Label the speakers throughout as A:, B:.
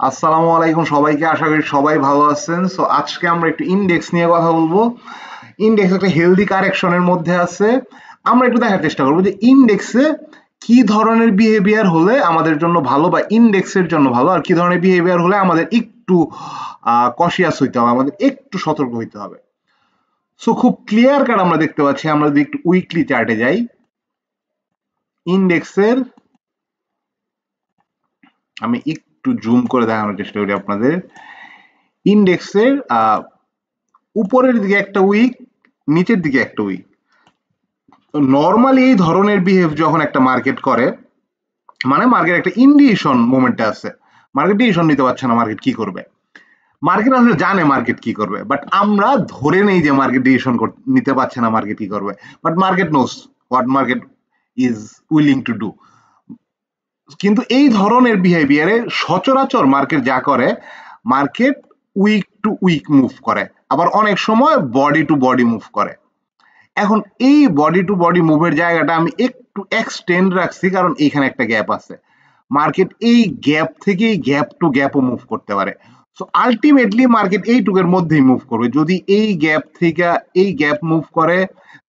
A: আসসালামু আলাইকুম সবাইকে, আশা করি সবাই ভালো আছেন। সো আজকে আমরা একটু ইন্ডেক্স নিয়ে কথা বলবো। ইন্ডেক্স একটা হেলদি কারেকশনের মধ্যে আছে। আমরা একটু দেখার চেষ্টা করবো যে ইন্ডেক্সে কি ধরনের বিহেভিয়ার হলে আমাদের জন্য ভালো, বা ইন্ডেক্সের জন্য ভালো, আর কি ধরনের বিহেভিয়ার হলে আমাদের একটু কশিয়াস হইতে হবে, আমাদের একটু সতর্ক হইতে হবে। সো খুব ক্লিয়ার কাট আমরা দেখতে পাচ্ছি, আমরা যদি একটু উইকলি চার্টে যাই, ইন্ডেক্সের আমি একটু জুম করে দেখানোর চেষ্টা করি আপনাদের। ইন্ডেক্সের উপরের দিকে একটা উইক, নিচের দিকে একটা উইক। নর্মালি এই ধরনের বিহেভ যখন একটা মার্কেট করে, মানে মার্কেট একটা ইন্ডিকেশন মোমেন্টে আছে, মার্কেট ডিসিশন নিতে পারছে না মার্কেট কি করবে। মার্কেট আসলে জানে মার্কেট কি করবে, বাট আমরা ধরে নেই যে মার্কেট ডিসিশন নিতে পারছে না মার্কেট কি করবে। But market knows what market is willing to do. কিন্তু এই ধরনের বিহেভিয়ারে সচরাচর মার্কেট যা করে, market week to week move করে, আবার অনেক সময় বডি টু বডি মুভ করে। এখন এই বডি টু বডি মুভের জায়গাটা আমি একটু এক্সটেন্ড রাখছি, কারণ এইখানে একটা গ্যাপ আছে। মার্কেট এই গ্যাপ থেকেই গ্যাপ টু গ্যাপও মুভ করতে পারে। সো আলটিমেটলি মার্কেট এইটুকের মধ্যেই মুভ করবে। যদি এই গ্যাপ থেকে এই গ্যাপ মুভ করে,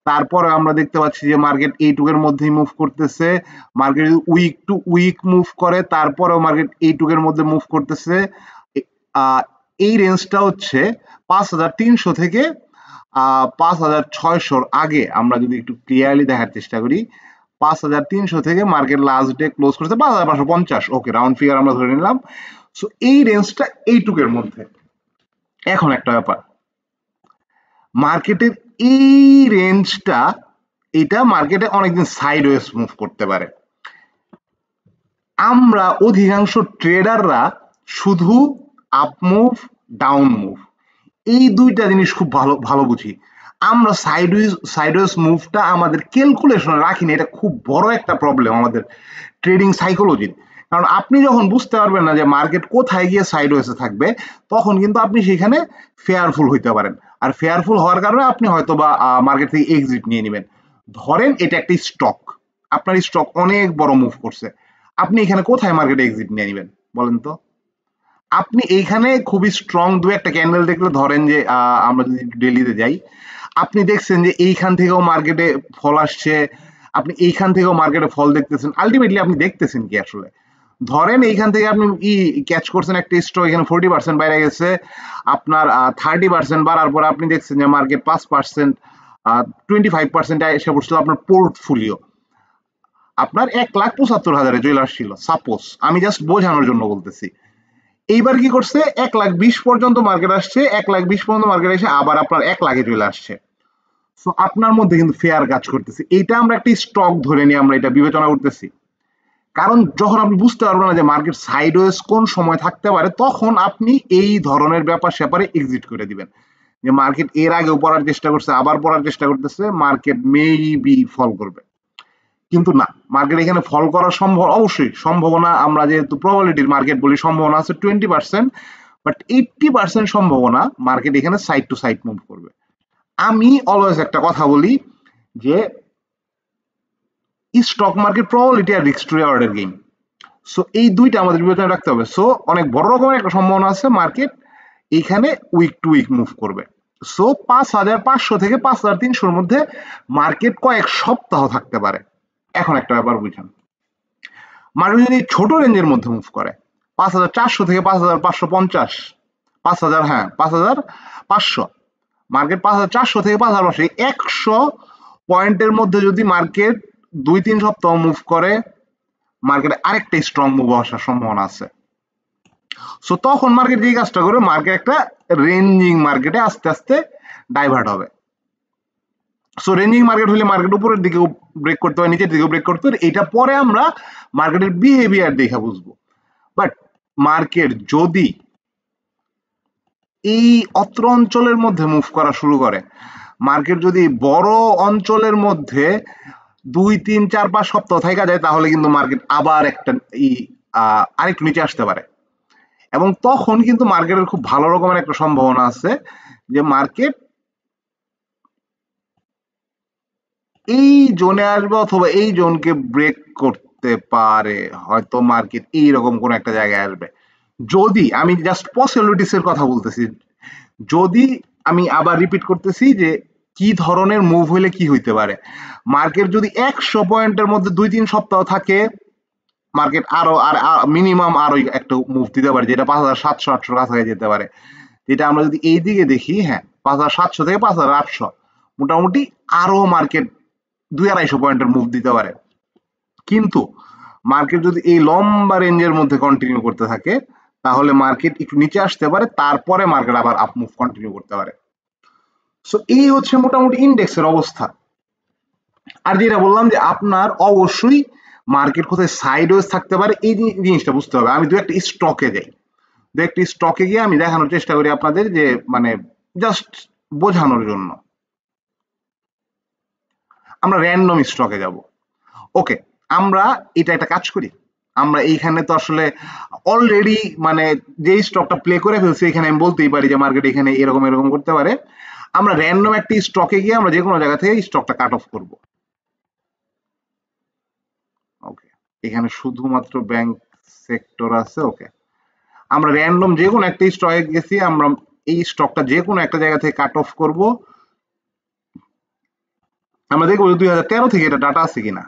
A: তারপরে আমরা দেখতে পাচ্ছি যে মার্কেট এইটুকের মধ্যেই মুভ করতেছে। মার্কেট যদি উইক টু উইক মুভ করে, তারপরেও মার্কেট এইটুকের মধ্যে মুভ করতেছে। আহ, এই রেঞ্জটা হচ্ছে 5,300 থেকে 5,600 আগে। আমরা যদি একটু ক্লিয়ারলি দেখার চেষ্টা করি, 5,300 থেকে মার্কেট লাস্ট ডে ক্লোজ করেছে 5,550। ওকে, রাউন্ড ফিগার আমরা ধরে নিলাম। সো এই রেঞ্জটা এইটুকের মধ্যে। এখন একটা ব্যাপার, মার্কেটের এই রেঞ্জটা, এটা মার্কেটে অনেকদিন সাইডওয়েজ মুভ করতে পারে। আমরা অধিকাংশ ট্রেডাররা শুধু আপ মুভ, ডাউন মুভ, এই দুইটা জিনিস খুব ভালো ভালো বুঝি। আমরা সাইডওয়েজ মুভটা আমাদের ক্যালকুলেশনে রাখি না। এটা খুব বড় একটা প্রবলেম আমাদের ট্রেডিং সাইকোলজির। কারণ আপনি যখন বুঝতে পারবেন না যে মার্কেট কোথায় গিয়ে সাইডওয়েজে থাকবে, তখন কিন্তু আপনি সেখানে ফেয়ারফুল হইতে পারেন। আর ফেয়ারফুল হওয়ার কারণে আপনি হয়তো বা মার্কেট থেকে এক্সিট নিয়ে নেবেন। ধরেন এটা একটা স্টক, আপনার স্টক অনেক বড় মুভ করছে, আপনি এখানে কোথায় মার্কেটে এক্সিট নিয়ে নেবেন বলেন তো? আপনি এইখানে খুবই স্ট্রং দু একটা ক্যান্ডেল দেখলে, ধরেন যে আমরা যদি ডেলিতে যাই, আপনি দেখছেন যে এইখান থেকেও মার্কেটে ফল আসছে, আপনি এইখান থেকেও মার্কেটে ফল দেখতেছেন। আলটিমেটলি আপনি দেখতেছেন কি আসলে? ধরেন এইখান থেকে আপনি ক্যাচ করছেন একটা স্টক, এখানে 40% বাইরে গেছে, আপনার 30% বাড়ার পর আপনি দেখছেন যে মার্কেট 5%, 25% এসে পড়ছিল আপনার পোর্টফোলিও। আপনার 1,75,000 চলে আসছিল সাপোজ, আমি জাস্ট বোঝানোর জন্য বলতেছি। এইবার কি করছে, 1,20,000 পর্যন্ত মার্কেট আসছে, 1,20,000 পর্যন্ত মার্কেট এসে আবার আপনার 1,00,000-এ চলে আসছে। সো আপনার মধ্যে কিন্তু ফেয়ার কাজ করতেছে। এইটা আমরা একটা স্টক ধরে নিয়ে আমরা এটা বিবেচনা করতেছি। কারণ যখন আপনি বুঝতে পারবেন না যে মার্কেট সাইডওয়েজ কোন সময় থাকতে পারে, তখন আপনি এই ধরনের ব্যাপার স্যাপারে এক্সিট করে দিবেন। যে মার্কেট এর আগেও পড়ার চেষ্টা করছে, আবার পড়ার চেষ্টা করতেছে, মার্কেট মেবি ফল করবে। কিন্তু না, মার্কেট এখানে ফল করার অবশ্যই সম্ভাবনা, আমরা যেহেতু প্রবাবিলিটির মার্কেট বলি, সম্ভাবনা আছে 20%, বাট 80% সম্ভাবনা মার্কেট এখানে সাইড টু সাইড মুভ করবে। আমি অলওয়েজ একটা কথা বলি যে স্টক মার্কেট প্রবাবিলিটি আর রিস্ক টু রিওয়ার্ডের গেম। সো এই দুইটা আমাদের বিবেচনা রাখতে হবে। সো অনেক বড় রকমের একটা সম্ভাবনা আছে মার্কেট এইখানে উইক টু উইক মুভ করবে। সো 5,500 থেকে 5,300-র মধ্যে মার্কেট কয়েক সপ্তাহ থাকতে পারে। এখন একটা ব্যাপার বুঝুন, মার্কেট যদি ছোট রেঞ্জের মধ্যে মুভ করে, 5,400 থেকে 5,550, 5,000, হ্যাঁ 5,500, মার্কেট 5,400 থেকে 5,500, 100 পয়েন্টের মধ্যে যদি মার্কেট 2-3 সপ্তাহ মুভ করে, মার্কেটে আরেকটা স্ট্রং মুভ আসার সম্ভাবনা আছে। সো তখন মার্কেট যে কাজটা করে, মার্কেট একটা রেঞ্জিং মার্কেটে আস্তে আস্তে ডাইভার্ট হবে। সো রেঞ্জিং মার্কেট হলে মার্কেট উপরের দিকেও ব্রেক করতে হয়, নিচের দিকেও ব্রেক করতে হয়। এটা পরে আমরা মার্কেটের বিহেভিয়ার দেখে বুঝবো। বাট মার্কেট যদি এই অত্র অঞ্চলের মধ্যে মুভ করা শুরু করে, মার্কেট যদি বড় অঞ্চলের মধ্যে 2-3-4-5 সপ্তাহ থাকা যায়, তাহলে কিন্তু মার্কেট আবার একটা আরেকটু নিচে আসতে পারে। এবং তখন কিন্তু মার্কেটের খুব ভালো রকমের একটা সম্ভাবনা আছে যে মার্কেট এই জোনে আসবে, অথবা এই জোনকে ব্রেক করতে পারে। হয়তো মার্কেট এইরকম কোন একটা জায়গায় আসবে। যদি আমি জাস্ট পসিবিলিটিস এর কথা বলতেছি, যদি আমি আবার রিপিট করতেছি যে কি ধরনের মুভ হইলে কি হইতে পারে। মার্কেট যদি 100 পয়েন্টের মধ্যে 2-3 সপ্তাহ থাকে, মার্কেট আরো আর মিনিমাম আরো একটা মুভ দিতে পারে, যেটা 5700-800 কাছাকাছি যেতে পারে। যেটা আমরা যদি এই দিকে দেখি, হ্যাঁ 5700 থেকে 5800 মোটামুটি আরো মার্কেট 2-250 পয়েন্টের মুভ দিতে পারে। কিন্তু মার্কেট যদি এই লম্বা রেঞ্জের মধ্যে কন্টিনিউ করতে থাকে, তাহলে মার্কেট একটু নিচে আসতে পারে, তারপরে মার্কেট আবার আপ মুভ কন্টিনিউ করতে পারে। সো এই হচ্ছে মোটামুটি ইন্ডেক্সের অবস্থা। আর যেটা বললাম যে আপনার অবশ্যই মার্কেট কোথায় সাইডওয়েজ থাকতে পারে এই জিনিসটা বুঝতে হবে। আমি দু একটা স্টকে যাই, দু একটা স্টকে গিয়ে আমি দেখানোর চেষ্টা করি আপনাদের, যে মানে জাস্ট বোঝানোর জন্য। আমরা র্যান্ডম স্টকে যাব। ওকে, আমরা এটা একটা কাজ করি, আমরা এইখানে তো আসলে অলরেডি মানে যে স্টকটা প্লে করে ফেলছি, এখানে আমি বলতেই পারি যে মার্কেট এখানে এরকম এরকম করতে পারে। আমরা র্যান্ডম একটা স্টকে গিয়ে আমরা যে কোনো জায়গা থেকে স্টকটা কাট অফ করব। ওকে, এখানে শুধুমাত্র ব্যাংক সেক্টর আছে। ওকে, আমরা র্যান্ডম যে কোনো একটা স্টকে গেছি, আমরা এই স্টকটা যে কোনো একটা জায়গা থেকে কাট অফ করব। আমরা দেখবো 2013 থেকে এটা ডাটা আছে কিনা।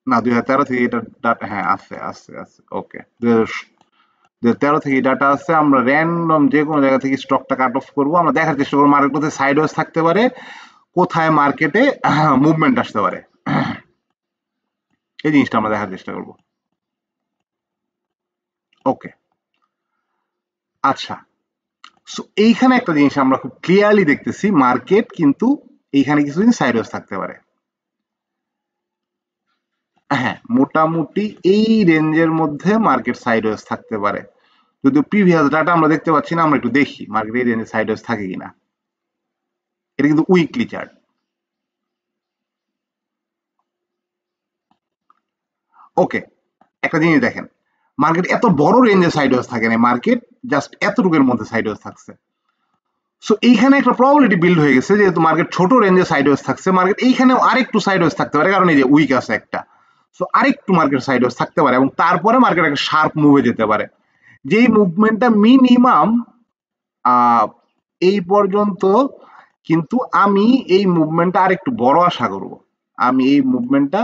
A: না, 2013 থেকে এটা ডাটা, হ্যাঁ আছে আছে আছে। ওকে, 2013 থেকে ডাটা আছে। আমরা র্যান্ডম যে কোনো জায়গা থেকে স্টকটা কাট অফ করবো, আমরা দেখার চেষ্টা করবো মার্কেট কোথায় সাইডওয়েজ থাকতে পারে, কোথায় মার্কেটে মুভমেন্ট আসতে পারে, এই জিনিসটা আমরা দেখার চেষ্টা করবো। ওকে, আচ্ছা, সো এইখানে একটা জিনিস আমরা খুব ক্লিয়ারলি দেখতেছি, মার্কেট কিন্তু এইখানে কিছুদিন সাইডওয়েজ থাকতে পারে। হ্যাঁ, মোটামুটি এই রেঞ্জের মধ্যে মার্কেট সাইডওয়েজ থাকতে পারে। যদিও প্রিভিয়াস ডাটা আমরা দেখতে পাচ্ছি না, আমরা একটু দেখি মার্কেট এই রেঞ্জে সাইডওয়েজ থাকে কিনা। এটা কিন্তু উইকলি চার্ট। ওকে, একটা জিনিস দেখেন, মার্কেট এত বড় রেঞ্জে সাইডওয়েজ থাকে না, মার্কেট জাস্ট এতটুকুর মধ্যে সাইডওয়েজ থাকছে। সো এইখানে একটা প্রবাবিলিটি বিল্ড হয়ে গেছে, যেহেতু মার্কেট ছোট রেঞ্জে সাইডওয়েজ থাকছে, মার্কেট এইখানেও আরেকটু সাইডওয়েজ থাকতে পারে, কারণ এই যে উইক আছে একটা। সো আরেকটু মার্কেট সাইডওয়েজ থাকতে পারে, এবং তারপরে মার্কেট একটা শার্প মুভে যেতে পারে, যেই মুভমেন্টটা মিনিমাম এই পর্যন্ত। কিন্তু আমি এই মুভমেন্টটা আরেকটু বড় আশা করব। আমি এই মুভমেন্টটা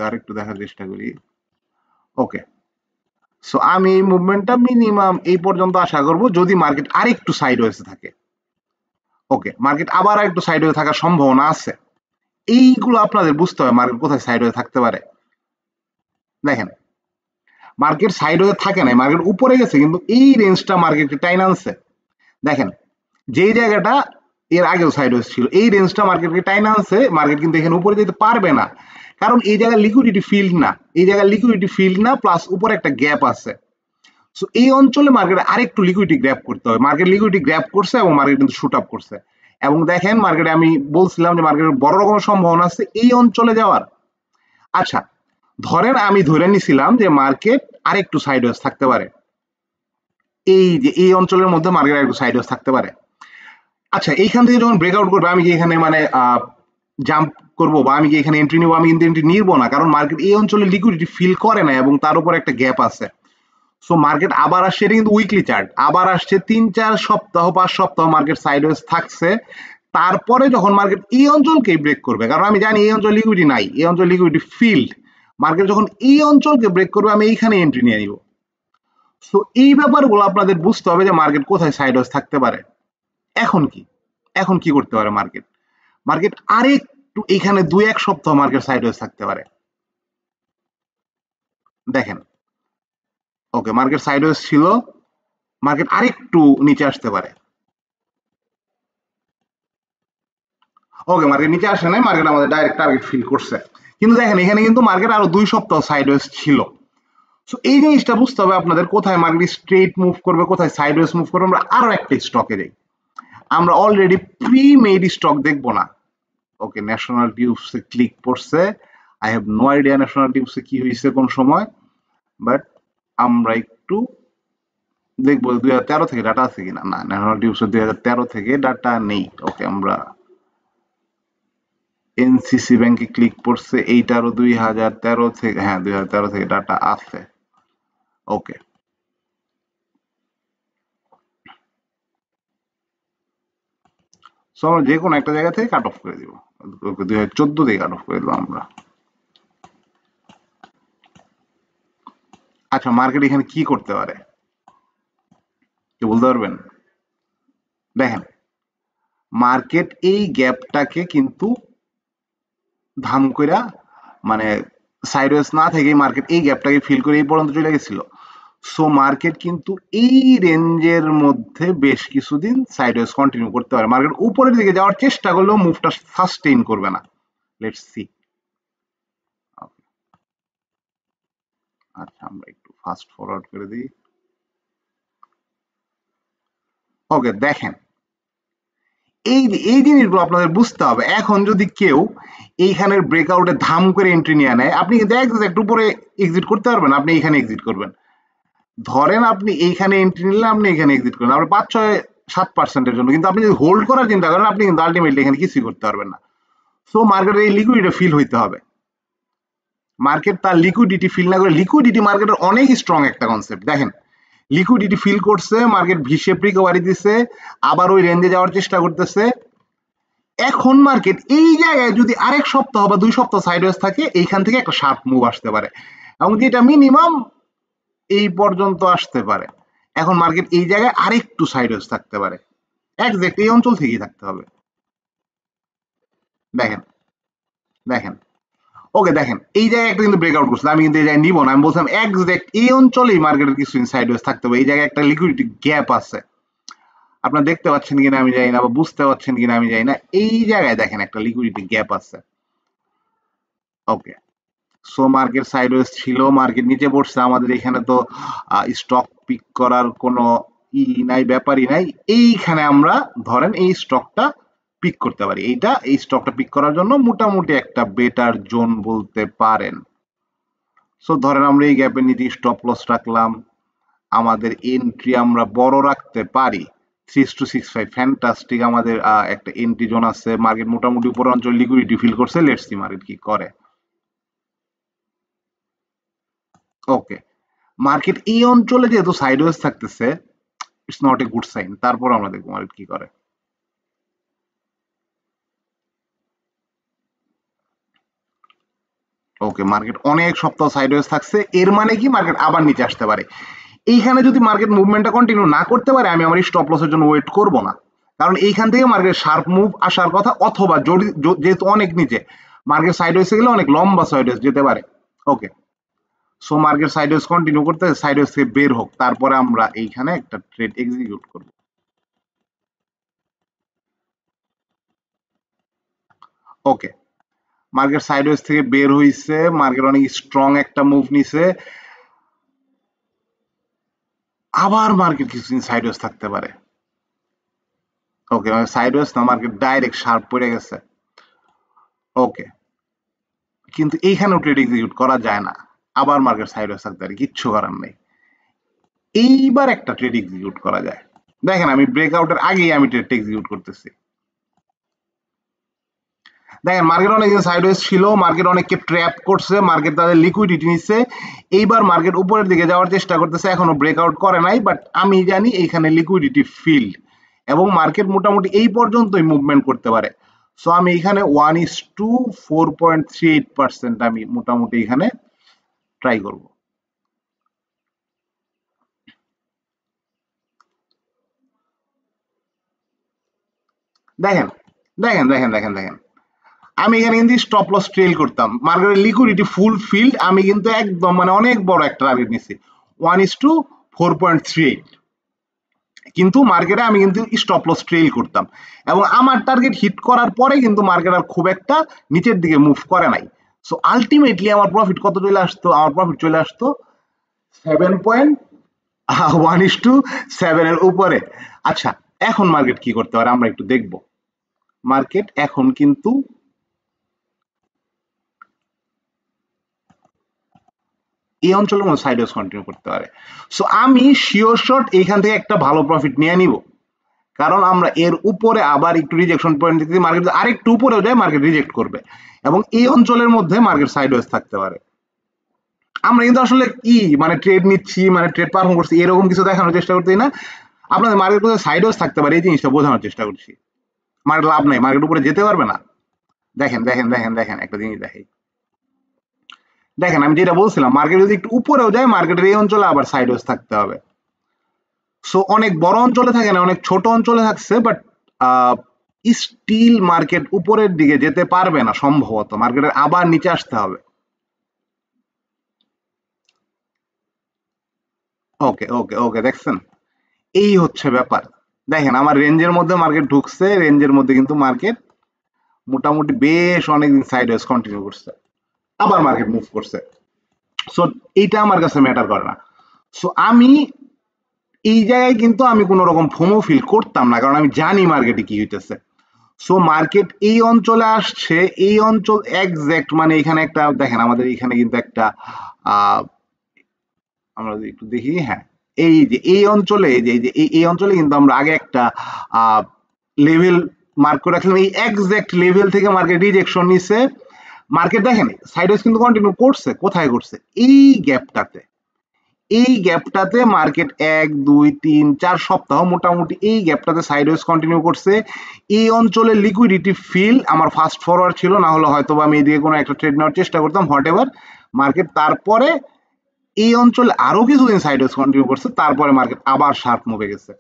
A: আরেকটু দেখার চেষ্টা করি। ওকে, সো আমি এই মুভমেন্টটা মিনিমাম এই পর্যন্ত আশা করব, যদি মার্কেট আরেকটু সাইডওয়েজে থাকে। ওকে, মার্কেট আবার একটু সাইডওয়ে থাকার সম্ভাবনা আছে। এইগুলো আপনাদের বুঝতে হবে মার্কেট কোথায় সাইডওয়ে থাকতে পারে। দেখেন, মার্কেট সাইডওয়ে থাকে না, মার্কেট উপরে গেছে, কিন্তু এই রেঞ্জটা মার্কেটকে টাইন আনছে। দেখেন, যেই জায়গাটা এর আগেও সাইডওয়েজ ছিল, এই রেঞ্জটা মার্কেটকে টাইন আনছে, মার্কেট কিন্তু এখানে উপরে যেতে পারবে না, কারণ এই জায়গায় লিকুইডিটি ফিল্ড না, এই জায়গায় লিকুইডিটি ফিল্ড না, প্লাস উপরে একটা গ্যাপ আছে। সো এই অঞ্চলে মার্কেট আরেকটু লিকুইডিটি গ্র্যাব করতে হবে। মার্কেট লিকুইডিটি গ্র্যাব করছে এবং মার্কেট কিন্তু শুট আপ করছে। এবং দেখেন, মার্কেটে আমি বলছিলাম যে মার্কেটের বড় রকমের সম্ভাবনা আছে এই অঞ্চলে যাওয়ার। আচ্ছা, ধরেন আমি ধরে নিছিলাম যে মার্কেট আরেকটু সাইডওয়েজ থাকতে পারে, এই যে এই অঞ্চলের মধ্যে মার্কেট আরেকটু সাইডওয়েজ থাকতে পারে। আচ্ছা, এইখান থেকে যখন ব্রেকআউট করবে, আমি কি এখানে মানে জাম্প করবো, বা আমি কি এখানে এন্ট্রি নিবো? আমি কিন্তু এন্ট্রি নিবো না, কারণ মার্কেট এই অঞ্চলে লিকুইডিটি ফিল করে না, এবং তার উপর একটা গ্যাপ আছে। সো মার্কেট আবার আসছে, এটা কিন্তু উইকলি চার্ট, আবার আসছে 3-4 সপ্তাহ 5 সপ্তাহ মার্কেট সাইডওয়েজ থাকছে। তারপরে যখন মার্কেট এই অঞ্চলকে ব্রেক করবে, কারণ আমি জানি এই অঞ্চল লিকুইডিটি নাই, এই অঞ্চল লিকুইডিটি ফিল্ড, মার্কেট যখন এই অঞ্চলকে ব্রেক করবে, আমি এইখানে এন্ট্রি নিয়ে নিব। সো এই ব্যাপারগুলো আপনাদের বুঝতে হবে যে মার্কেট কোথায় সাইডওয়েজ থাকতে পারে। এখন কি, এখন কি করতে পারে মার্কেট? মার্কেট আরেকটু এখানে 2-1 সপ্তাহ মার্কেট সাইডওয়েজ থাকতে পারে। দেখেন, ওকে, মার্কেট সাইডওয়েজ ছিল, মার্কেট আরেকটু নিচে আসতে পারে। ওকে, মার্কেট নিচে আসে নাই, মার্কেট আমাদের ডাইরেক্ট টার্গেট ফিল করছে। কিন্তু দেখেন, এখানে কিন্তু মার্কেট আরো 2 সপ্তাহ সাইডওয়েজ ছিল। সো এই জিনিসটা বুঝতে হবে আপনাদের, কোথায় মার্কেট স্ট্রেট মুভ করবে, কোথায় সাইডওয়েজ মুভ করবে। আমরা আরো একটা স্টকে যাই, আমরা অলরেডি প্রি মেড স্টক দেখবো না। ওকে, ন্যাশনাল টিউবসে ক্লিক করছে। I have no idea national টিউবসে কি হয়েছে কোন সময়, বাট আমরা একটু দেখবো 2013 থেকে ডাটা আছে কিনা। না, ন্যাশনাল টিউবসে 2013 থেকে ডাটা নেই। ওকে, আমরা এনসিসি ব্যাংকে ক্লিক করছে, এইটারও 2013 থেকে, হ্যাঁ 2013 থেকে ডাটা আছে। ওকে, সো আমরা যে কোনো একটা জায়গা থেকে কাট অফ করে দিব, 2014 থেকে কাট অফ করে দিলাম আমরা। আচ্ছা মার্কেট এখানে কি করতে পারে কি বলতে পারবেন? দেখেন মার্কেট এই গ্যাপটাকে কিন্তু ধাম কইরা মানে সাইডওয়েজ না থেকে মার্কেট এই গ্যাপটাকে ফিল করে এই পর্যন্ত চলে গেছিল। সো মার্কেট কিন্তু এই রেঞ্জের মধ্যে বেশ কিছুদিন সাইডওয়েজ কন্টিনিউ করতে পারে। মার্কেট উপরের দিকে যাওয়ার চেষ্টা করলেও মুভটা সাস্টেইন করবে না। Let's see. আচ্ছা আমরা একটু ফাস্ট ফরওয়ার্ড করে দিই। ওকে দেখেন এই এই জিনিসগুলো আপনাদের বুঝতে হবে। এখন যদি কেউ এইখানের ব্রেকআউটে ধাম করে এন্ট্রি নিয়ে নেয়, আপনি কিন্তু একটু উপরে এক্সিট করতে পারবেন, আপনি এইখানে এক্সিট করবেন। ধরেন আপনি এইখানে এন্ট্রি নিলে আপনি এখানে এক্সিট করবেন, আপনি 5-6-7% জন্য, কিন্তু আপনি যদি হোল্ড করার চিন্তা করেন আপনি কিন্তু আলটিমেটলি এখানে কিছুই করতে পারবেন না। সো মার্কেটের এই লিকুইডিটি ফিল হইতে হবে। মার্কেট তার লিকুইডিটি ফিল না করে, লিকুইডিটি মার্কেটের অনেক স্ট্রং একটা কনসেপ্ট। দেখেন লিকুইডিটি ফিল করছে, মার্কেট ভি শেপ রিকভারি দিছে, আবার ওই রেঞ্জে যাওয়ার চেষ্টা করতেছে। এখন মার্কেট এই জায়গায় যদি আরেক সপ্তাহ বা 2 সপ্তাহ সাইডওয়েজ থাকে, এইখান থেকে একটা শার্প মুভ আসতে পারে এবং যেটা মিনিমাম এই পর্যন্ত আসতে পারে। এখন মার্কেট এই জায়গায় আরেকটু সাইডওয়েজ থাকতে পারে, এক্সাক্ট এই অঞ্চল থেকেই থাকতে হবে। দেখেন দেখেন ওকে দেখেন এই জায়গায় একটা কিন্তু ব্রেকআউট করছিল, আমি কিন্তু এই জায়গায় নিব না, আমি বলছিলাম এক্সাক্ট এই অঞ্চলেই মার্কেটের কিছু সাইডওয়েজ থাকতে হবে। এই জায়গায় একটা লিকুইডিটি গ্যাপ আছে, আপনারা দেখতে পাচ্ছেন কিনা আমি জানি না, বা বুঝতে পারছেন কিনা আমি জানি না। এই জায়গায় দেখেন একটা লিকুইডিটি গ্যাপ আছে। ওকে সো মার্কেট সাইডওয়েজ ছিল, মার্কেট নিচে পড়ছে, আমাদের এখানে তো স্টক পিক করার কোনো নাই, ব্যাপারই নাই। এইখানে আমরা ধরেন এই স্টকটা পিক করতে পারি, এই স্টকটা পিক করার জন্য মোটামুটি একটা বেটার জোন বলতে পারেন। সো ধরেন আমরা এই গ্যাপের নিচে স্টপ লস রাখলাম, আমাদের এন্ট্রি আমরা বড় রাখতে পারি 3-6.5, ফ্যান্টাস্টিক। আমাদের একটা এন্ট্রি জোন আছে, মার্কেট মোটামুটি উপর অঞ্চল লিকুইডিটি ফিল করছে। লেটস সি মার্কেট কি করে। ওকে মার্কেট এই অঞ্চলে যেহেতু সাইডওয়েজ থাকতেছে, it's not a good sign. তারপর আমরা দেখবো মার্কেট কি করে। ওকে মার্কেট অনেক সপ্তাহ সাইডওয়েজ থাকছে, এর মানে কি মার্কেট আবার নিচে আসতে পারে। এইখানে যদি মার্কেট মুভমেন্টটা কন্টিনিউ না করতে পারে, আমি আমার স্টপ লসের জন্য ওয়েট করব না, কারণ এইখান থেকে মার্কেট শার্প মুভ আসার কথা, অথবা যেহেতু অনেক নিচে মার্কেট সাইডওয়েজে গেলে অনেক লম্বা সাইডওয়েজ যেতে পারে। Okay so market sideways continue করতে, সাইডওয়েজ থেকে বের হোক, তারপরে আমরা এইখানে একটা ট্রেড এক্সিকিউট করব। ওকে মার্কেট সাইডওয়েজ থেকে বের হইছে, মার্কেট অনেক স্ট্রং একটা মুভ নিছে, আবার মার্কেট কিছুদিন সাইডওয়েজ থাকতে পারে। ওকে সাইডওয়েজ না, মার্কেট ডাইরেক্ট শার্প পড়ে গেছে। ওকে কিন্তু এইখানেও ট্রেড এক্সিকিউট করা যায় না, আবার মার্কেট সাইডওয়েজ থাকতে পারে, কিচ্ছু করার নেই। এইবার একটা ট্রেড এক্সিকিউট করা যায়। দেখেন আমি ব্রেকআউটের আগেই আমি ট্রেড এক্সিকিউট করতেছি। দেখেন মার্কেট অনেকদিন সাইডওয়েজ ছিল, মার্কেট অনেককে ট্র্যাপ করছে, মার্কেট তাদের লিকুইডিটি নিচ্ছে, এইবার মার্কেট উপরের দিকে যাওয়ার চেষ্টা করতেছে, এখনো ব্রেকআউট করে নাই, বাট আমি জানি এইখানে লিকুইডিটি ফিল্ড এবং মার্কেট মোটামুটি এই পর্যন্তই মুভমেন্ট করতে পারে। সো আমি এখানে 1:4.38% আমি মোটামুটি এখানে ট্রাই করব। দেখেন দেখেন দেখেন দেখেন দেখেন আমি এখানে কিন্তু স্টপ লস ট্রেল করতাম, মার্কেটের লিকুইডিটি ফুল ফিল্ড, আমি কিন্তু একদম মানে অনেক বড় একটা টার্গেট নিছি 1:4.38, কিন্তু মার্কেটে আমি কিন্তু স্টপ লস ট্রেল করতাম এবং আমার টার্গেট হিট করার পরে কিন্তু মার্কেট আর খুব একটা নিচের দিকে মুভ করে নাই। সো আলটিমেটলি আমার প্রফিট কত চলে আসতো? আমার প্রফিট চলে আসতো 7.1:7 এর উপরে। আচ্ছা এখন মার্কেট কি করতে পারে আমরা একটু দেখব। মার্কেট এখন কিন্তু এই অঞ্চলের মধ্যে সাইডওয়েজ কন্টিনিউ করতে পারে। সো আমি শিওর শট এইখান থেকে একটা ভালো প্রফিট নিয়ে নিব, কারণ আমরা এর উপরে আবার একটু রিজেকশন পয়েন্ট দিতে, মার্কেট আরেকটু উপরেও যায় মার্কেট রিজেক্ট করবে এবং এই অঞ্চলের মধ্যে মার্কেট সাইডওয়েজ থাকতে পারে। আমরা কিন্তু আসলে কি মানে ট্রেড নিচ্ছি, মানে ট্রেড পারফর্ম করছি এরকম কিছু দেখানোর চেষ্টা করতেই না, আপনাদের মার্কেট কোথায় সাইডওয়েজ থাকতে পারে এই জিনিসটা বোঝানোর চেষ্টা করছি। মার্কেট লাভ নাই, মার্কেট উপরে যেতে পারবে না। দেখেন দেখেন দেখেন দেখেন একটা জিনিস দেখেন, দেখেন আমি যেটা বলছিলাম, মার্কেট যদি একটু উপরেও যায়, মার্কেটের এই অঞ্চলে আবার সাইডওয়েজ থাকতে হবে। সো অনেক বড় অঞ্চলে থাকে না, অনেক ছোট অঞ্চলে থাকছে, বাট স্টিল মার্কেট উপরের দিকে যেতে পারবে না সম্ভবত, মার্কেটের আবার নিচে আসতে হবে। ওকে ওকে ওকে, দেখছেন, এই হচ্ছে ব্যাপার। দেখেন আমার রেঞ্জের মধ্যে মার্কেট ঢুকছে, রেঞ্জের মধ্যে কিন্তু মার্কেট মোটামুটি বেশ অনেকদিন সাইডওয়েজ কন্টিনিউ করছে, আবার মার্কেট মুভ করছে। সো এইটা আমার কাছে ম্যাটার করে না। সো আমি এই জায়গায় কিন্তু আমি কোনো রকম ফোমো ফিল করতাম না, কারণ আমি জানি মার্কেটে কি হইতেছে। সো মার্কেট এই অঞ্চলে আসছে, এই অঞ্চল এক্সাক্ট মানে এখানে একটা দেখেন, আমাদের এখানে কিন্তু একটা আমরা যদি একটু দেখি, হ্যাঁ এই যে এই অঞ্চলে, এই অঞ্চলে কিন্তু আমরা আগে একটা লেভেল মার্ক করে রাখলাম, এই এক্সাক্ট লেভেল থেকে মার্কেট রিজেকশন নিছে। মার্কেট দেখেন সাইডওয়েজ কিন্তু কন্টিনিউ করছে, কোথায় করছে, এই গ্যাপটাতে, এই গ্যাপটাতে মার্কেট 1 2 3 4 সপ্তাহ মোটামুটি এই গ্যাপটাতে সাইডওয়েজ কন্টিনিউ করছে। এই অঞ্চলে লিকুইডিটি ফিল আমার ফাস্ট ফরওয়ার্ড ছিল, না হলে হয়তো আমি এদিকে কোনো একটা ট্রেড নেওয়ার চেষ্টা করতাম, হোয়াট এভার। মার্কেট তারপরে এই অঞ্চলে আরো কিছুদিন সাইডওয়েজ কন্টিনিউ করছে, তারপরে মার্কেট আবার শার্প মুভে গেছে।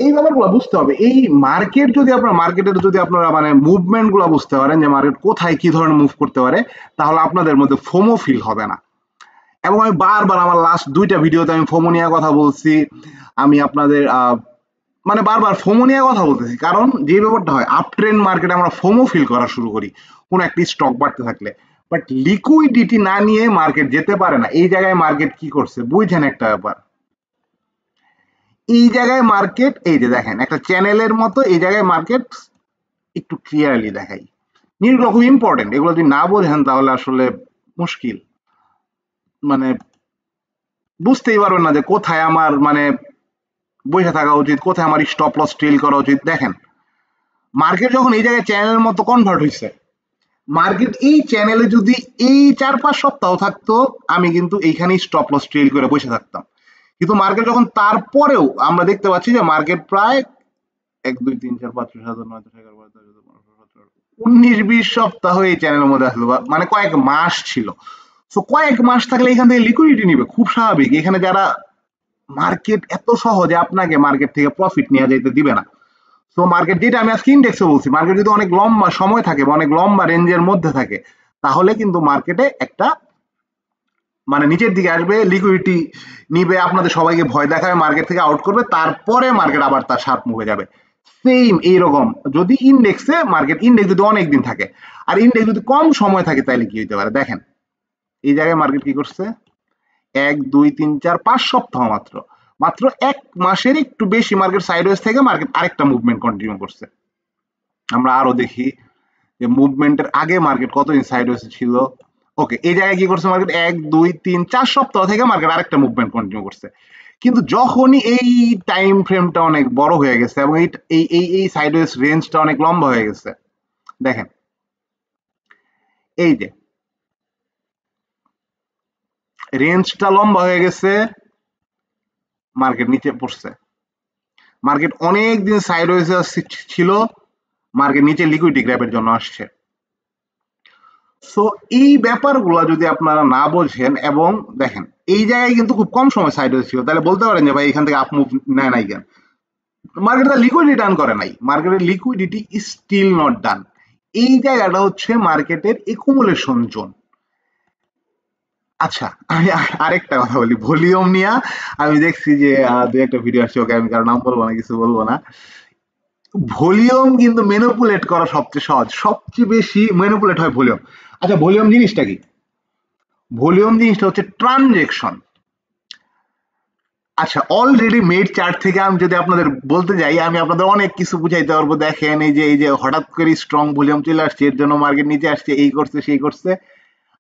A: এই ব্যাপারগুলো বুঝতে হবে। এই মার্কেট যদি আপনার মার্কেটের যদি আপনারা মানে মুভমেন্ট গুলো বুঝতে পারেন যে মার্কেট কোথায় কি ধরনের মুভ করতে পারে, তাহলে আপনাদের মধ্যে ফোমো ফিল হবে না। এবং আমি বারবার আমার লাস্ট 2টা ভিডিওতে আমি ফোমো নিয়ে কথা বলছি, আমি আপনাদের মানে বারবার ফোমো নিয়ে কথা বলতেছি, কারণ যে ব্যাপারটা হয় আপ ট্রেন্ড মার্কেটে আমরা ফোমো ফিল করা শুরু করি কোন একটি স্টক বাড়তে থাকলে, বাট লিকুইডিটি না নিয়ে মার্কেট যেতে পারে না। এই জায়গায় মার্কেট কি করছে বুঝছেন একটা ব্যাপার, এই জায়গায় মার্কেট এই যে দেখেন একটা চ্যানেলের মতো, এই জায়গায় মার্কেট একটু ক্লিয়ারলি দেখাই, জিনিসগুলো খুব ইম্পর্টেন্ট, এগুলো যদি না বোঝেন তাহলে আসলে মুশকিল, মানে বুঝতেই পারবেন না যে কোথায় আমার মানে বসে থাকা উচিত, কোথায় আমার স্টপ লস ট্রেল করা উচিত। দেখেন মার্কেট যখন এই জায়গায় চ্যানেলের মতো কনভার্ট হয়েছে, মার্কেট এই চ্যানেলে যদি এই 4 5 সপ্তাহ থাকতো, আমি কিন্তু এইখানেই স্টপ লস ট্রেল করে বসে থাকতাম। কিন্তু মার্কেট যখন তারপরেও আমরা দেখতে পাচ্ছি যে মার্কেট প্রায় 1 2 3 4 5 6 7 8 9 10 11 12 13 14 15 19 20 সপ্তাহ এই চ্যানেলের মধ্যে আসলো, মানে কয়েক মাস ছিল। তো কয়েক মাস থাকলে এখান থেকে লিকুইডিটি নিবে, খুব স্বাভাবিক। এখানে যারা মার্কেট এত সহজে আপনাকে মার্কেট থেকে প্রফিট নিয়ে যেতে দিবে না। তো মার্কেট যেটা আমি আজকে ইন্ডেক্সে বলছি, মার্কেট যদি অনেক লম্বা সময় থাকে বা অনেক লম্বা রেঞ্জের মধ্যে থাকে, তাহলে কিন্তু মার্কেটে একটা মানে নিচের দিকে আসবে, লিকুইডিটি নিবে, আপনাদের সবাইকে ভয় দেখাবে, মার্কেট থেকে আউট করবে, তারপরে মার্কেট আবার তার শার্প মুভে যাবে। সেম এইরকম যদি ইন্ডেক্সে মার্কেট, ইন্ডেক্স যদি অনেক দিন থাকে আর ইন্ডেক্স যদি কম সময় থাকে, তাহলে কি হতে পারে দেখেন, এই জায়গায় মার্কেট কি করছে, 1 2 3 4 5 সপ্তাহ মাত্র, মাত্র 1 মাসের একটু বেশি মার্কেট সাইডওয়েজ থেকে মার্কেট আরেকটা মুভমেন্ট কন্টিনিউ করছে। আমরা আরো দেখি যে মুভমেন্টের আগে মার্কেট কতদিন সাইডওয়েজ ছিল। ওকে, এই জায়গায় কি করছে মার্কেট, 1 2 3 4 সপ্তাহ থেকে মার্কেট আরেকটা মুভমেন্ট কন্টিনিউ করছে। কিন্তু যখনই এই টাইম ফ্রেমটা অনেক বড় হয়ে গেছে এবং এই সাইডওয়েজ রেঞ্জটা অনেক লম্বা হয়ে গেছে, দেখেন এই যে রেঞ্জটা লম্বা হয়ে গেছে, মার্কেট নিচে পড়ছে, মার্কেট অনেক দিন সাইডওয়েজ ছিল, মার্কেট নিচে লিকুইডিটি গ্র্যাবের জন্য আসছে। সো এই ব্যাপারগুলো যদি আপনারা না বোঝেন, এবং দেখেন এই জায়গায় কিন্তু খুব কম সময় সাইডওয়েজ ছিল, তাহলে বলতে পারেন যে ভাই এখান থেকে আপ মুভ নেয় নাই কেন, মার্কেট তার লিকুইডিটি ডান করে নাই, মার্কেটের লিকুইডিটি স্টিল নট ডান। এই জায়গাটা হচ্ছে মার্কেটের একুমুলেশন জোন। আচ্ছা আমি আরেকটা কথা বলি ভলিউম নিয়ে, আমি দেখছি যে দুই একটা ভিডিও আসছে, ওকে আমি কারো নাম বলবো না, কিছু বলবো না। ভলিউম কিন্তু ম্যানিপুলেট করা সবচেয়ে সহজ, সবচেয়ে বেশি ম্যানিপুলেট হয় ভলিউম। আচ্ছা ভলিউম জিনিসটা কি, ভলিউম জিনিসটা হচ্ছে ট্রানজেকশন। আচ্ছা অলরেডি মেড চার্ট থেকে আমি যদি আপনাদের বলতে যাই, আমি আপনাদের অনেক কিছু বুঝাইতে পারবো। দেখেন এই যে হঠাৎ করে স্ট্রং ভলিউম চলে আসছে, এর জন্য মার্কেট নিচে আসছে, এই করছে সেই করছে।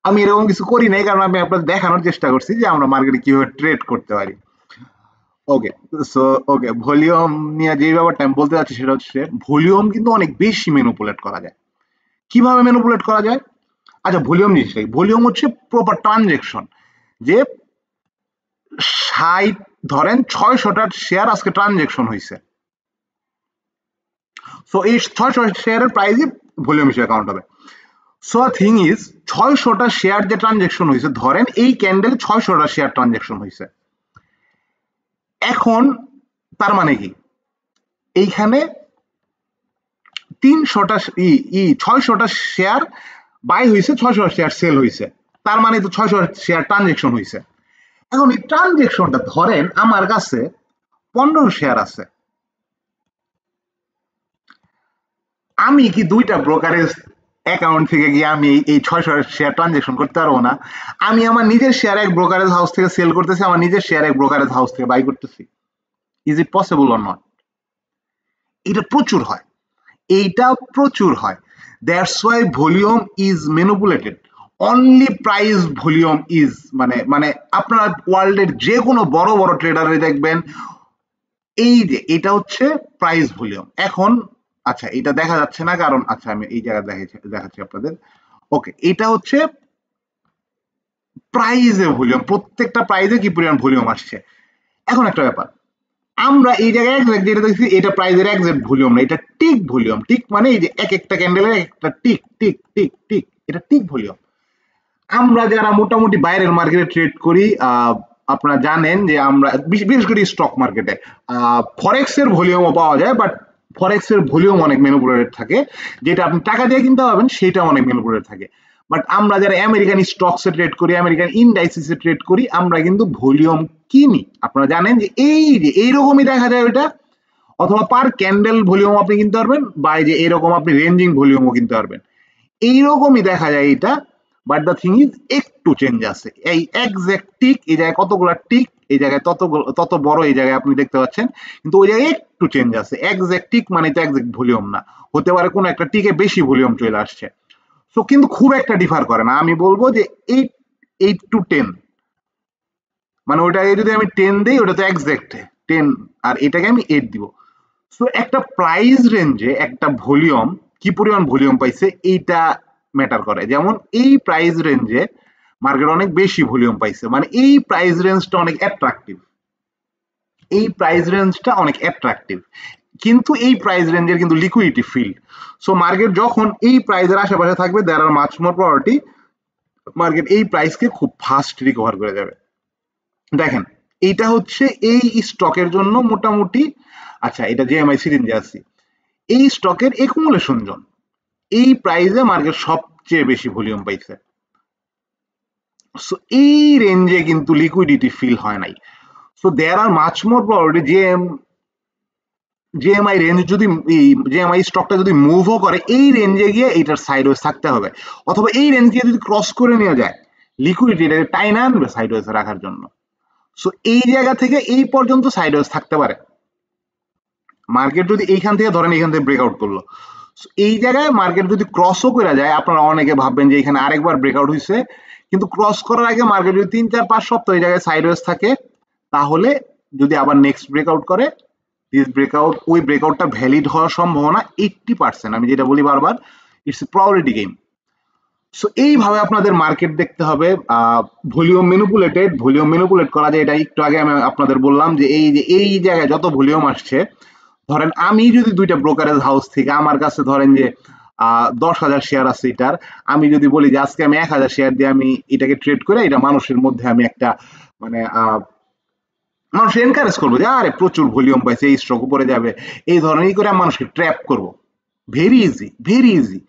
A: আমি এরকম কিছু করি নাই, কারণ আমি আপনাদের দেখানোর চেষ্টা করছি যে আমরা মার্কেটে কিভাবে ট্রেড করতে পারি। ওকে, সো ওকে ভলিউম নিয়ে যে ব্যাপারটা আমি বলতে চাচ্ছি সেটা হচ্ছে ভলিউম কিন্তু অনেক বেশি ম্যানিপুলেট করা যায়। কিভাবে ম্যানিপুলেট করা যায়? আচ্ছা ভলিউম জিনিসটাই, ভলিউম হচ্ছে প্রপার ট্রানজেকশন, যে 60 ধরেন 600টার শেয়ার আজকে ট্রানজেকশন হয়েছে, সো এই 600 শেয়ারের প্রাইসই ভলিউম হিসেবে কাউন্ট হবে। সো থিং ইজ 600টা শেয়ার যে ট্রানজেকশন হয়েছে, ধরেন এই ক্যান্ডেলে 600টা শেয়ার ট্রানজেকশন হয়েছে, এখন তার মানে কি এইখানে 300টা 600টা শেয়ার বাই হয়েছে, 600 শেয়ার সেল হয়েছে, তার মানে তো 600 শেয়ার ট্রানজেকশন হয়েছে। এখন এই ট্রানজেকশনটা ধরেন আমার কাছে 15 শেয়ার আছে, আমি কি দুইটা ব্রোকারেজ অ্যাকাউন্ট থেকে গিয়ে আমি এই 600 শেয়ার ট্রানজেকশন করতে পারবো না? আমি আমার নিজের শেয়ার এক ব্রোকারেজ হাউস থেকে সেল করতেছি, আমার নিজের শেয়ার এক ব্রোকারেজ হাউস থেকে বাই করতেছি। Is it possible or not? এটা প্রচুর হয়, এইটা প্রচুর হয়। That's why volume is manipulated. Only price volume is মানে আপনার ওয়ার্ল্ডের যে কোনো বড় বড় ট্রেডারে দেখবেন এই যে এটা হচ্ছে প্রাইস ভলিউম। এখন আচ্ছা এটা দেখা যাচ্ছে না কারণ আচ্ছা আমি এই জায়গায় দেখাচ্ছি আপনাদের। ওকে, এটা হচ্ছে প্রাইজে ভলিউম, প্রত্যেকটা প্রাইজে কি পরিমাণ ভলিউম আসছে। এখন একটা ব্যাপার, আমরা এই জায়গায় এক্সাক্ট যেটা দেখছি এটা প্রাইজের এক্সাক্ট ভলিউম না, এটা টিক ভলিউম। টিক মানে এই যে এক একটা ক্যান্ডেলের একটা টিক টিক টিক টিক, এটা টিক ভলিউম। আমরা যারা মোটামুটি বাইরের মার্কেটে ট্রেড করি, আপনারা জানেন যে আমরা বিশেষ করে স্টক মার্কেটে ফরেক্স এর ভলিউমও পাওয়া যায়, বাট ফরেক্স এর ভলিউম অনেক ম্যানিপুলেটেড থাকে, যেটা আপনি টাকা দিয়ে কিনতে পারবেন সেটা অনেক ম্যানিপুলেটেড থাকে। বাট আমরা যারা আমেরিকান স্টকসে ট্রেড করি, আমেরিকান ইন্ডাইসিসে ট্রেড করি, আমরা কিন্তু ভলিউম কিনি। আপনারা জানেন যে এইরকমই দেখা যায় ওইটা, অথবা পার ক্যান্ডেল ভলিউম আপনি কিনতে পারবেন, বা এই যে এরকম আপনি রেঞ্জিং ভলিউমও কিনতে পারবেন, এইরকমই দেখা যায় এটা। বাট দ্য থিং ইজ একটু চেঞ্জ আছে, এই এক্সাক্ট টিক এই জায়গায় কতগুলো টিক, এই জায়গায় তত বড় এই জায়গায় আপনি দেখতে পাচ্ছেন, কিন্তু ওই জায়গায় একটু চেঞ্জ আছে। এক্সাক্ট টিক মানে তো এক্সাক্ট ভলিউম না, হতে পারে কোনো একটা টিকে বেশি ভলিউম চলে আসছে। সো কিন্তু খুব একটা ডিফার করে না, আমি বলবো যে 8 to 10, মানে ওটাকে যদি আমি 10 দিই ওটা তো এক্সাক্ট 10, আর এটাকে আমি 8 দিব। সো একটা প্রাইস রেঞ্জে একটা ভলিউম কি পরিমাণ ভলিউম পাইছে এইটা ম্যাটার করে। যেমন এই প্রাইস রেঞ্জে মার্কেট অনেক বেশি ভলিউম পাইছে, মানে এই প্রাইস রেঞ্জটা অনেক অ্যাট্রাকটিভ, এই প্রাইস রেঞ্জটা অনেক অ্যাট্রাকটিভ, কিন্তু এই প্রাইস রেঞ্জের কিন্তু লিকুইডিটি ফিল্ড। সো মার্কেট যখন এই প্রাইসের আশেপাশে থাকবে, there are much more probability market এই প্রাইসকে খুব ফাস্ট রিকভার করে যাবে। দেখেন এইটা হচ্ছে এই স্টকের জন্য মোটামুটি, আচ্ছা এটা জেএমআই সিরিঞ্জে আছে, এই স্টকের একুমুলেশন জোন, এই প্রাইসে মার্কেট সবচেয়ে বেশি ভলিউম পাইছে। সো এই রেঞ্জে কিন্তু লিকুইডিটি ফিল হয় নাই। So there are much more probability JMI range যদি জেএমআই স্টকটা যদি মুভও করে এই রেঞ্জে গিয়ে এইটার সাইডওয়েজ থাকতে হবে, অথবা এই রেঞ্জকে যদি ক্রস করে নিয়ে যায় লিকুইডিটি টাইনা আনবে সাইডওয়েজ রাখার জন্য। সো এই জায়গা থেকে এই পর্যন্ত সাইডওয়েজ থাকতে পারে। মার্কেট যদি এইখান থেকে ধরেন এইখান থেকে ব্রেকআউট করলো, এই জায়গায় মার্কেট যদি ক্রসও করে যায়, আপনারা অনেকে ভাববেন যে এখানে আরেকবার ব্রেকআউট হয়েছে, কিন্তু ক্রস করার আগে মার্কেট যদি 3-4-5 সপ্তাহ এই জায়গায় সাইডওয়েজ থাকে, তাহলে যদি আবার নেক্সট ব্রেকআউট করে, দিস ব্রেকআউট ওই ব্রেকআউটটা ভ্যালিড হওয়ার সম্ভাবনা 80%। আমি যেটা বলি বারবার, it's a probability game. So এইভাবে আপনাদের মার্কেট দেখতে হবে। ভলিউম ম্যানিপুলেট করা যায়, এটা একটু আগে আমি আপনাদের বললাম যে এই জায়গায় যত ভলিউম আসছে, ধরেন আমি যদি দুইটা ব্রোকারেজ হাউস থেকে আমার কাছে ধরেন যে 10,000 শেয়ার আছে এটার, আমি যদি বলি যে আজকে আমি 1,000 শেয়ার দিয়ে আমি এটাকে ট্রেড করে এটা মানুষের মধ্যে আমি একটা মানে মানুষ এনকারেজ করবো যে আরে প্রচুর ভলিউম পাইছে এই স্টক উপরে যাবে, এই ধরনের করে মানুষকে ট্র্যাপ করব, very easy very easy.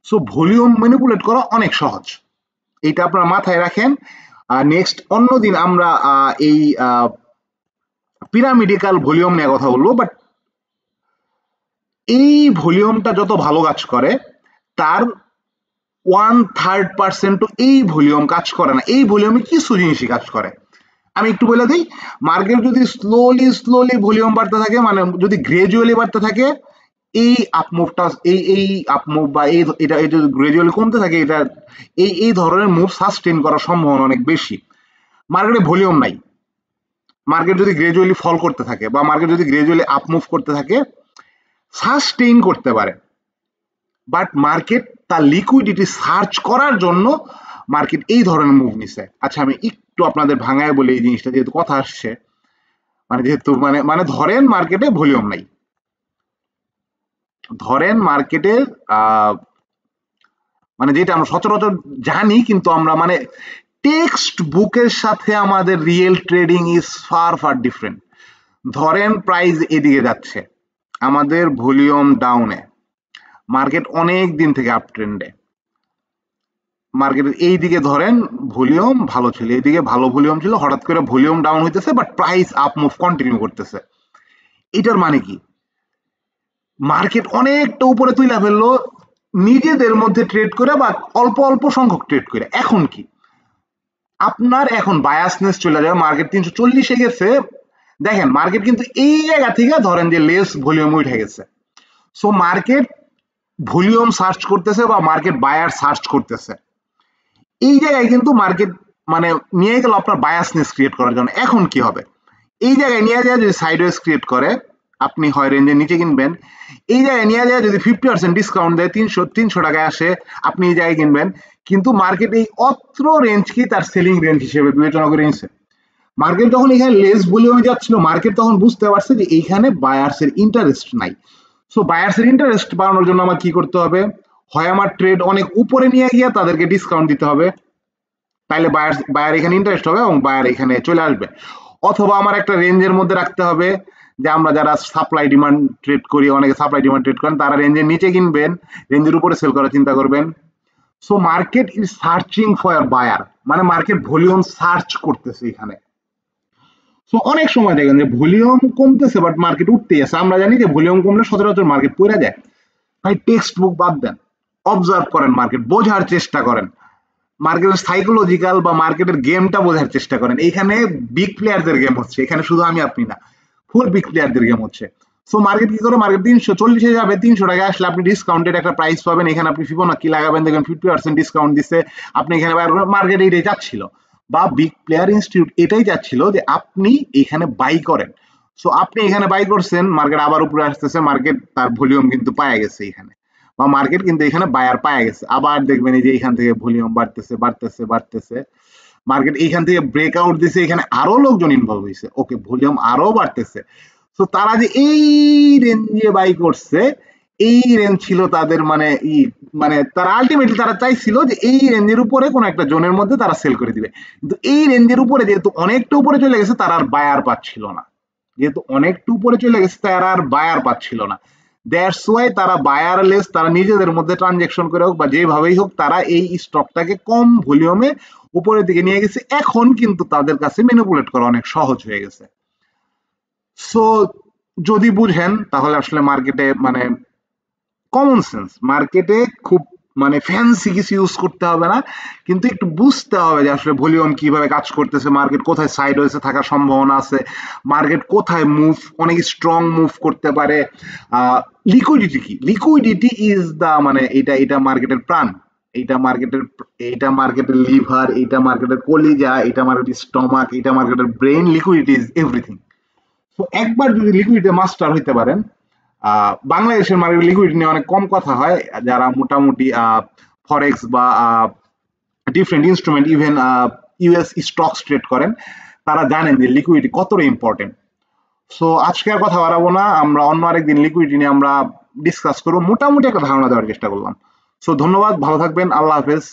A: So volume manipulate করা অনেক সহজ, এটা আপনারা মাথায় রাখেন। নেক্সট অন্যদিন আমরা এই পিরামিডিক্যাল ভলিউম নিয়ে কথা বলবো। বাট এই ভলিউমটা যত ভালো কাজ করে তার 1/3% এই ভলিউম কাজ করে না, এই ভলিউমে কিছু জিনিসই কাজ করে। আমি একটু বলে দিই, মার্কেট যদি স্লোলি ভলিউম বাড়তে থাকে, মানে যদি গ্রাজুয়ালি বাড়তে থাকে, এই আপমুভটা এই আপমুভ বা এটা গ্রাজুয়ালি কমতে থাকে, এটা এই ধরনের মুভ সাস্টেন করার সম্ভাবনা অনেক বেশি। মার্কেটে ভলিউম নাই, মার্কেট যদি গ্রাজুয়ালি ফল করতে থাকে বা মার্কেট যদি গ্রাজুয়ালি আপমুভ করতে থাকে, সাস্টেইন করতে পারে। বাট মার্কেট তার লিকুইডিটি সার্চ করার জন্য মার্কেট এই ধরনের মুভ নিছে। আচ্ছা আমি একটু আপনাদের ভাঙায় বলি এই জিনিসটা, যেহেতু কথা আসছে, মানে যেহেতু মানে ধরেন মার্কেটে ভলিউম নাই, ধরেন মার্কেটে মানে যেটা আমরা সচরাচর জানি, কিন্তু আমরা মানে টেক্সট বুকের সাথে আমাদের real trading is far far different. ধরেন প্রাইস এদিকে যাচ্ছে, আমাদের ভলিউম ডাউনে, মার্কেট অনেক দিন থেকে আপ ট্রেন্ডে, মার্কেটের এই দিকে ধরেন ভলিউম ভালো ছিল, এইদিকে ভালো ভলিউম ছিল, হঠাৎ করে ভলিউম ডাউন হইতেছে but price up move continue করতেছে। এটার মানে কি, মার্কেট অনেকটা উপরে তুইলা ফেললো নিজেদের মধ্যে ট্রেড করে বা অল্প অল্প সংখ্যক ট্রেড করে। এখন কি আপনার এখন বায়াসনেস চলে যাবে, মার্কেট 340-এ গেছে, দেখেন মার্কেট কিন্তু এই জায়গা থেকে ধরেন যে লেস ভলিউম উঠে গেছে, সো মার্কেট ভলিউম সার্চ করতেছে বা মার্কেট বায়ার সার্চ করতেছে, এই জায়গায় কিন্তু মার্কেট মানে নিয়ে গেল আপনার বায়াসনেস ক্রিয়েট করার জন্য। এখন কি হবে, এই জায়গায় নিয়ে যায় যদি সাইডওয়েজ ক্রিয়েট করে, আপনি হয় রেঞ্জের নিচে কিনবেন, এই জায়গায় নিয়ে যায় যদি 50% ডিসকাউন্ট দেয়, 300 টাকায় আসে, আপনি এই জায়গায় কিনবেন, কিন্তু মার্কেট এই অত্র রেঞ্জকে তার সেলিং রেঞ্জ হিসেবে বিবেচনা করে নিচ্ছে। মার্কেট যখন এখানে লেস ভলিউমে যাচ্ছিল, মার্কেট তখন বুঝতে পারছে যে এইখানে বায়ার্সের ইন্টারেস্ট নাই, সো বায়ার্সের ইন্টারেস্ট বাড়ানোর জন্য আমার কি করতে হবে, হয় আমার ট্রেড অনেক উপরে নিয়ে গিয়ে তাদেরকে ডিসকাউন্ট দিতে হবে, তাইলে বায়ার এখানে ইন্টারেস্ট হবে এবং বায়ার এখানে চলে আসবে, অথবা আমার একটা রেঞ্জের মধ্যে রাখতে হবে, যে আমরা যারা সাপ্লাই ডিমান্ড ট্রেড করি, অনেকে সাপ্লাই ডিমান্ড ট্রেড করেন, তারা রেঞ্জের নিচে কিনবেন, রেঞ্জের উপরে সেল করার চিন্তা করবেন। So market is searching for buyer, মানে মার্কেট ভলিউম সার্চ করতেছে এখানে। সো অনেক সময় দেখেন যে ভলিউম কমতেছে বাট মার্কেট উঠতেই আছে, আমরা জানি যে ভলিউম কমলে সচরাচর মার্কেট পড়ে যায়। ভাই টেক্সট বুক বাদ দেন, অবজার্ভ করেন, মার্কেট বোঝার চেষ্টা করেন, মার্কেটের সাইকোলজিক্যাল বা মার্কেটের গেমটা বোঝার চেষ্টা করেন। এখানে বিগ প্লেয়ারদের গেম হচ্ছে, এখানে শুধু আমি আপনি না, ফুল বিগ প্লেয়ারদের গেম হচ্ছে। সো মার্কেট কি করে, মার্কেট 340-এ যাবে, 300 টাকায় আসলে আপনি ডিসকাউন্টেড একটা প্রাইস পাবেন, এখানে আপনি ফিবোনাকি লাগাবেন, দেখবেন 50% ডিসকাউন্ট দিচ্ছে, আপনি এখানে মার্কেট এইটাই যাচ্ছিল, বা বিগ প্লেয়ার ইনস্টিটিউট এটাই যাচ্ছিল যে আপনি এখানে বাই করেন। সো আপনি এখানে বাই করছেন, মার্কেট আবার উপরে আসতেছে, মার্কেট তার ভলিউম কিন্তু পায় গেছে এখানে, বা মার্কেট কিন্তু এখানে বায়ার পায় গেছে, আবার দেখবেন এই যে এখান থেকে ভলিউম বাড়তেছে বাড়তেছে বাড়তেছে, মার্কেট এইখান থেকে ব্রেকআউট দিছে, এখানে আরো লোকজন ইনভলভ হয়েছে, ওকে ভলিউম আরো বাড়তেছে। তো তারা যে এই রেঞ্জে বাই করছে, এই রেঞ্জ ছিল তাদের মানে মানে তারা আলটিমেটলি তারা চাইছিল যে এই রেঞ্জের উপরে কোন একটা জোনের মধ্যে তারা সেল করে দিবে, কিন্তু এই রেঞ্জের উপরে যেহেতু অনেকটা উপরে চলে গেছে, তারা আর বায়ার পাচ্ছিল না, যেহেতু অনেকটু উপরে চলে গেছে তারা আর বায়ার পাচ্ছিল না, দ্যাটস ওয়াই তারা বায়ারলেস, তারা নিজেদের মধ্যে ট্রানজেকশন করে হোক বা যেভাবেই হোক তারা এই স্টকটাকে কম ভলিউমে উপরের দিকে নিয়ে গেছে। এখন কিন্তু তাদের কাছে ম্যানিপুলেট করা অনেক সহজ হয়ে গেছে। সো যদি বুঝেন তাহলে আসলে মার্কেটে মানে কমন সেন্স, মার্কেটে খুব মানে ফ্যান্সি কিছু ইউজ করতে হবে না, কিন্তু একটু বুঝতে হবে যে আসলে ভলিউম কিভাবে কাজ করতেছে, মার্কেট কোথায় সাইড হয়েছে থাকার সম্ভাবনা আছে, মার্কেট কোথায় মুভ অনেক স্ট্রং মুভ করতে পারে, লিকুইডিটি কি, লিকুইডিটি ইজ দা মানে এটা এটা মার্কেটের প্রাণ, এইটা মার্কেটের, এইটা মার্কেটের লিভার, এইটা মার্কেটের কলিজা, এটা মার্কেটের স্টমাক, এটা মার্কেটের ব্রেন, লিকুইডিটি ইজ এভরিথিং। তো একবার যদি লিকুইডিটি মাস্টার হইতে পারেন, বাংলাদেশের মার্কেট লিকুইডিটি নিয়ে অনেক কম কথা হয়, যারা মোটামুটি ফরেক্স বা different instrument even US stocks trade করেন, তারা জানেন যে লিকুইডিটি কতটা ইম্পর্টেন্ট। সো আজকে আর কথা বাড়াবো না, আমরা অন্য আরেকদিন লিকুইডিটি নিয়ে আমরা ডিসকাস করবো, মোটামুটি একটা ধারণা দেওয়ার চেষ্টা করলাম। সো ধন্যবাদ, ভালো থাকবেন, আল্লাহ হাফেজ।